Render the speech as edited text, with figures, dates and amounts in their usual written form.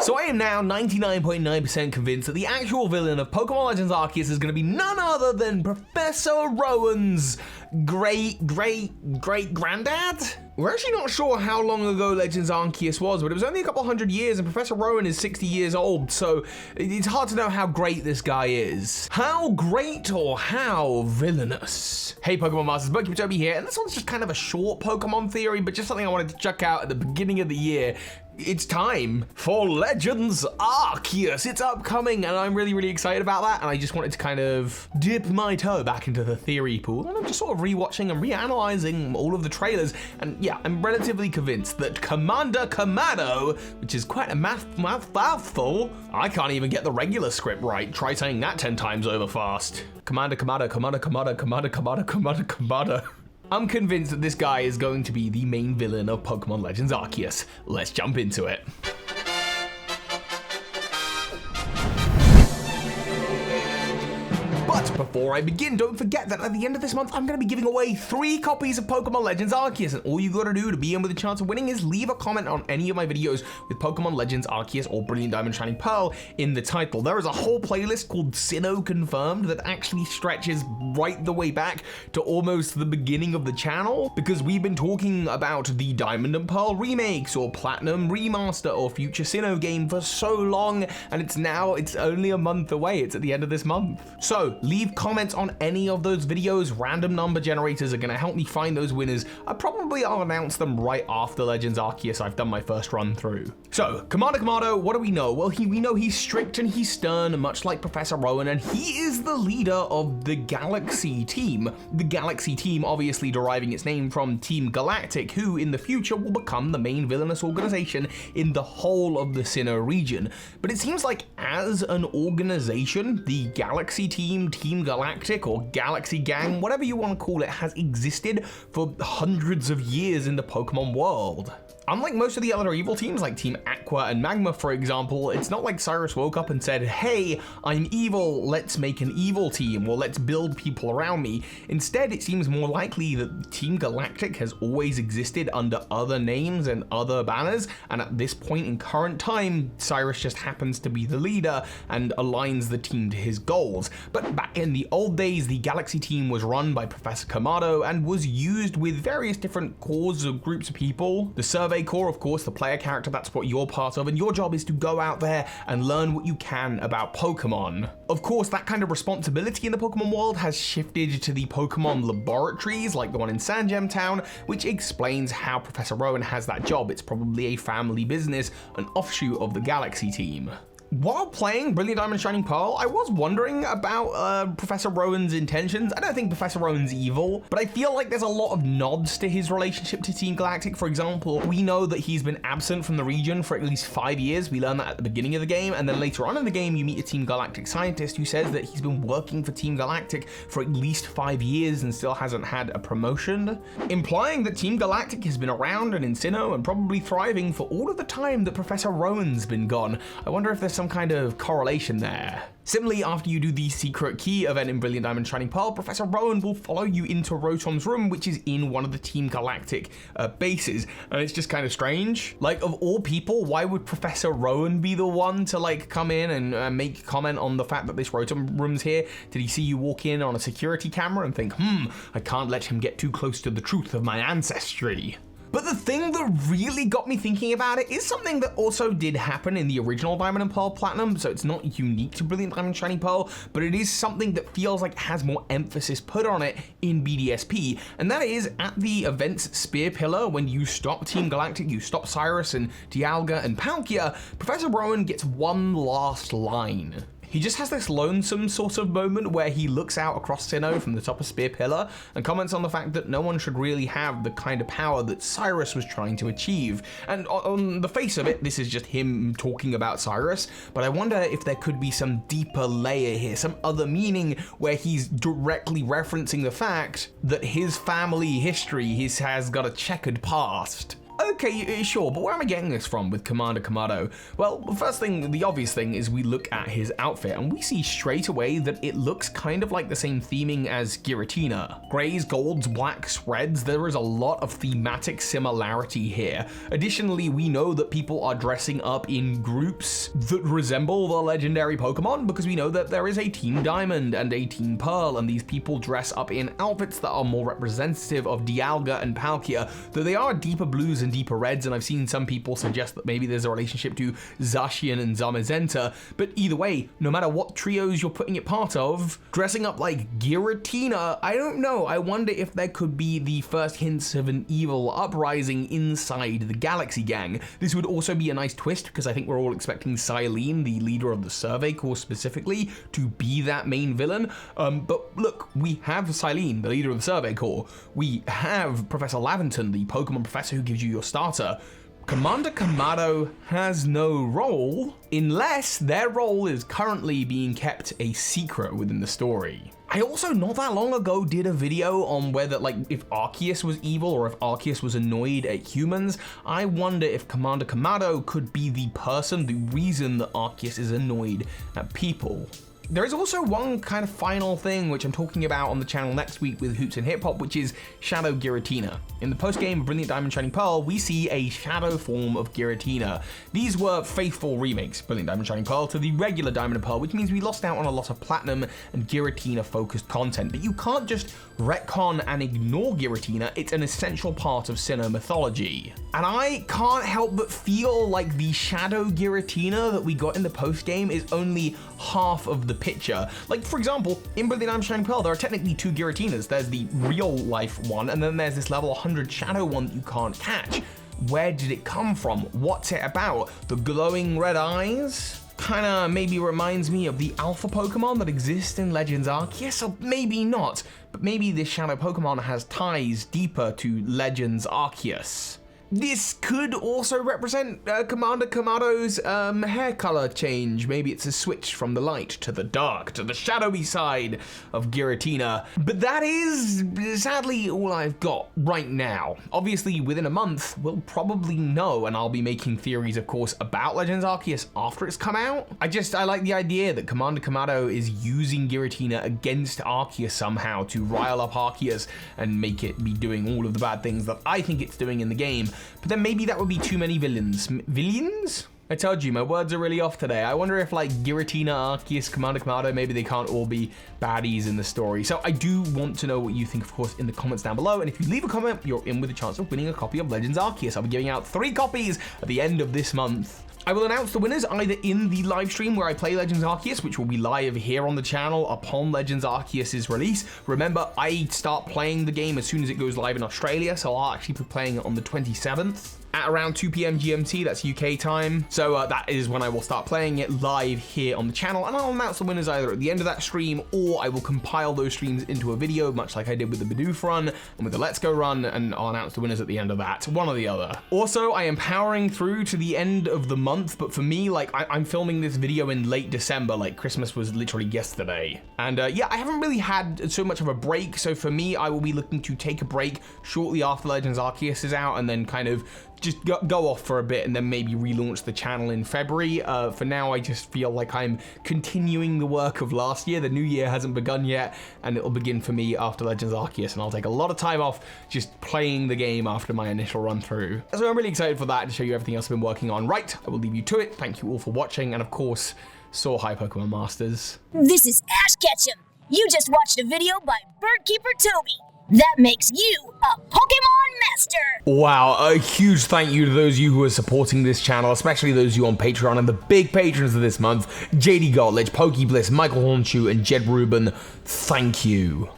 So I am now 99.9% convinced that the actual villain of Pokemon Legends Arceus is going to be none other than Professor Rowan's great-great-great-granddad? We're actually not sure how long ago Legends Arceus was, but it was only a couple hundred years, and Professor Rowan is 60 years old, so it's hard to know how great this guy is. How great or how villainous? Hey Pokemon Masters, Toby here, and this one's just kind of a short Pokemon theory, but just something I wanted to check out at the beginning of the year. It's time for Legends Arceus. It's upcoming, and I'm really excited about that, and I just wanted to kind of dip my toe back into the theory pool, and I'm just sort of rewatching and reanalyzing all of the trailers, and yeah, I'm relatively convinced that Commander Kamado, which is quite a mouthful, I can't even get the regular script right. Try saying that 10 times over fast. Commander Kamado. I'm convinced that this guy is going to be the main villain of Pokemon Legends Arceus. Let's jump into it. But before I begin, don't forget that at the end of this month, I'm going to be giving away 3 copies of Pokemon Legends Arceus, and all you got to do to be in with a chance of winning is leave a comment on any of my videos with Pokemon Legends Arceus or Brilliant Diamond Shining Pearl in the title. There is a whole playlist called Sinnoh Confirmed that actually stretches right the way back to almost the beginning of the channel, because we've been talking about the Diamond and Pearl remakes or Platinum Remaster or future Sinnoh game for so long, and it's only a month away. It's at the end of this month. So leave comments on any of those videos. Random number generators are going to help me find those winners. I'll announce them right after Legends Arceus I've done my first run through. So, Commander Kamado, what do we know? Well, we know he's strict and he's stern, much like Professor Rowan, and he is the leader of the Galaxy team. The Galaxy team obviously deriving its name from Team Galactic, who in the future will become the main villainous organization in the whole of the Sinnoh region. But it seems like as an organization, the Galaxy team, Team Galactic, or Galaxy Gang, whatever you want to call it, has existed for hundreds of years in the Pokemon world. Unlike most of the other evil teams like Team Aqua and Magma, for example, it's not like Cyrus woke up and said, hey, I'm evil, let's make an evil team, or let's build people around me. Instead, it seems more likely that Team Galactic has always existed under other names and other banners, and at this point in current time, Cyrus just happens to be the leader and aligns the team to his goals. But back in the old days, the Galaxy team was run by Professor Kamado and was used with various different corps or groups of people. The Survey Corps, of course, the player character, that's what you're part of, and your job is to go out there and learn what you can about Pokemon. Of course, that kind of responsibility in the Pokemon world has shifted to the Pokemon laboratories, like the one in Sandgem Town, which explains how Professor Rowan has that job. It's probably a family business, an offshoot of the Galaxy team. While playing Brilliant Diamond Shining Pearl, I was wondering about Professor Rowan's intentions. I don't think Professor Rowan's evil, but I feel like there's a lot of nods to his relationship to Team Galactic. For example, we know that he's been absent from the region for at least 5 years. We learn that at the beginning of the game, and then later on in the game, you meet a Team Galactic scientist who says that he's been working for Team Galactic for at least 5 years and still hasn't had a promotion, implying that Team Galactic has been around and in Sinnoh and probably thriving for all of the time that Professor Rowan's been gone. I wonder if there's some kind of correlation there. Similarly, after you do the secret key event in Brilliant Diamond Shining Pearl, Professor Rowan will follow you into Rotom's room, which is in one of the Team Galactic bases, and it's just kind of strange. Like, of all people, why would Professor Rowan be the one to like come in and make comment on the fact that this Rotom room's here? Did he see you walk in on a security camera and think, I can't let him get too close to the truth of my ancestry? But the thing that really got me thinking about it is something that also did happen in the original Diamond and Pearl Platinum, so it's not unique to Brilliant Diamond Shining Pearl, but it is something that feels like it has more emphasis put on it in BDSP, and that is at the event's Spear Pillar, when you stop Team Galactic, you stop Cyrus and Dialga and Palkia, Professor Rowan gets one last line. He just has this lonesome sort of moment where he looks out across Sinnoh from the top of Spear Pillar and comments on the fact that no one should really have the kind of power that Cyrus was trying to achieve. And on the face of it, this is just him talking about Cyrus, but I wonder if there could be some deeper layer here, some other meaning where he's directly referencing the fact that his family history has got a checkered past. Okay, sure, but where am I getting this from with Commander Kamado? Well, the first thing, the obvious thing, is we look at his outfit and we see straight away that it looks kind of like the same theming as Giratina. Grays, golds, blacks, reds, there is a lot of thematic similarity here. Additionally, we know that people are dressing up in groups that resemble the legendary Pokemon because we know that there is a Team Diamond and a Team Pearl, and these people dress up in outfits that are more representative of Dialga and Palkia, though they are deeper blues and deeper reds, and I've seen some people suggest that maybe there's a relationship to Zacian and Zamazenta, but either way, no matter what trios you're putting it part of, dressing up like Giratina, I don't know, I wonder if there could be the first hints of an evil uprising inside the Galaxy Gang. This would also be a nice twist because I think we're all expecting Silene, the leader of the Survey Corps specifically, to be that main villain. But look, we have Silene, the leader of the Survey Corps. We have Professor Laventon, the Pokemon professor who gives you your starter. Commander Kamado has no role unless their role is currently being kept a secret within the story. I also not that long ago did a video on whether, like, if Arceus was evil or if Arceus was annoyed at humans. I wonder if Commander Kamado could be the person, the reason that Arceus is annoyed at people. There is also one kind of final thing which I'm talking about on the channel next week with Hoops and Hip Hop, which is Shadow Giratina. In the post-game of Brilliant Diamond Shining Pearl, we see a shadow form of Giratina. These were faithful remakes, Brilliant Diamond Shining Pearl, to the regular Diamond and Pearl, which means we lost out on a lot of Platinum and Giratina-focused content. But you can't just retcon and ignore Giratina, it's an essential part of Sinnoh mythology. And I can't help but feel like the Shadow Giratina that we got in the post-game is only half of the picture. Like, for example, in Brilliant Diamond Shining Pearl, there are technically two Giratinas. There's the real-life one, and then there's this level 100 Shadow one that you can't catch. Where did it come from? What's it about? The glowing red eyes? Kinda maybe reminds me of the alpha Pokemon that exist in Legends Arceus, or maybe not, but maybe this Shadow Pokemon has ties deeper to Legends Arceus. This could also represent Commander Kamados' hair color change. Maybe it's a switch from the light to the dark, to the shadowy side of Giratina. But that is sadly all I've got right now. Obviously, within a month, we'll probably know, and I'll be making theories, of course, about Legends Arceus after it's come out. I like the idea that Commander Kamado is using Giratina against Arceus somehow to rile up Arceus and make it be doing all of the bad things that I think it's doing in the game. But then maybe that would be too many villains. Villains? I told you, my words are really off today. I wonder if, like, Giratina, Arceus, Commander Kamado, maybe they can't all be baddies in the story. So I do want to know what you think, of course, in the comments down below. And if you leave a comment, you're in with a chance of winning a copy of Legends Arceus. I'll be giving out 3 copies at the end of this month. I will announce the winners either in the live stream where I play Legends Arceus, which will be live here on the channel upon Legends Arceus' release. Remember, I start playing the game as soon as it goes live in Australia, so I'll actually be playing it on the 27th. At around 2 p.m. GMT, that's UK time. So that is when I will start playing it live here on the channel, and I'll announce the winners either at the end of that stream, or I will compile those streams into a video, much like I did with the Bidoof run and with the Let's Go run, and I'll announce the winners at the end of that, one or the other. Also, I am powering through to the end of the month, but for me, like, I'm filming this video in late December, like Christmas was literally yesterday. And yeah, I haven't really had so much of a break, so for me, I will be looking to take a break shortly after Legends Arceus is out, and then kind of just go off for a bit and then maybe relaunch the channel in February. For now, I just feel like I'm continuing the work of last year. The new year hasn't begun yet, and it'll begin for me after Legends Arceus, and I'll take a lot of time off just playing the game after my initial run through. So I'm really excited for that, to show you everything else I've been working on. Right, I will leave you to it. Thank you all for watching, and of course, soar high, Pokemon Masters. This is Ash Ketchum. You just watched a video by Birdkeeper Toby. That makes you a Pokemon Master! Wow, a huge thank you to those of you who are supporting this channel, especially those of you on Patreon, and the big patrons of this month, JD Gottlich, PokeBliss, Michael Hornschuch, and Jedruben. Thank you.